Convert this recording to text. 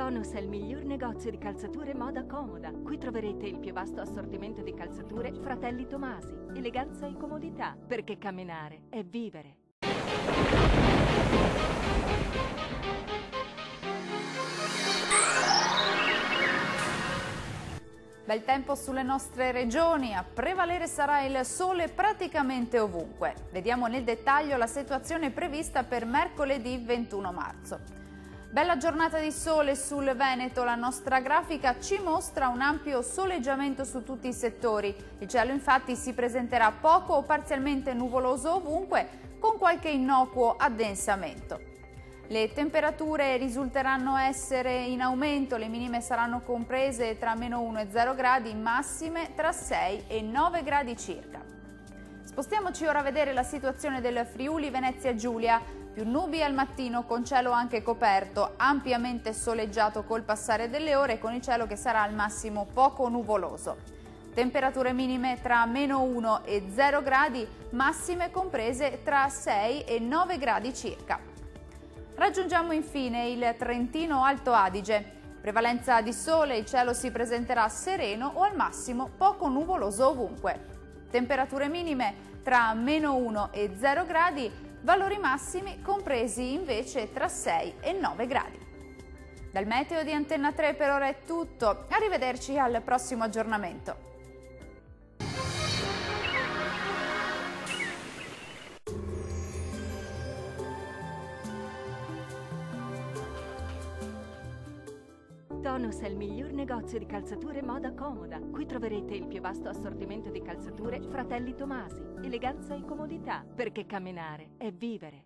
Tonus è il miglior negozio di calzature moda comoda. Qui troverete il più vasto assortimento di calzature Fratelli Tomasi. Eleganza e comodità, perché camminare è vivere. Bel tempo sulle nostre regioni, a prevalere sarà il sole praticamente ovunque. Vediamo nel dettaglio la situazione prevista per mercoledì 21 marzo. Bella giornata di sole sul Veneto, la nostra grafica ci mostra un ampio soleggiamento su tutti i settori. Il cielo infatti si presenterà poco o parzialmente nuvoloso ovunque, con qualche innocuo addensamento. Le temperature risulteranno essere in aumento, le minime saranno comprese tra -1 e 0 gradi, massime tra 6 e 9 gradi circa. Spostiamoci ora a vedere la situazione del Friuli Venezia Giulia, più nubi al mattino con cielo anche coperto, ampiamente soleggiato col passare delle ore con il cielo che sarà al massimo poco nuvoloso. Temperature minime tra -1 e 0 gradi, massime comprese tra 6 e 9 gradi circa. Raggiungiamo infine il Trentino Alto Adige. Prevalenza di sole, il cielo si presenterà sereno o al massimo poco nuvoloso ovunque. Temperature minime tra -1 e 0 gradi, valori massimi compresi invece tra 6 e 9 gradi. Dal meteo di Antenna 3 per ora è tutto, arrivederci al prossimo aggiornamento. Tonus è il miglior negozio di calzature moda comoda. Qui troverete il più vasto assortimento di calzature Fratelli Tomasi. Eleganza e comodità, perché camminare è vivere.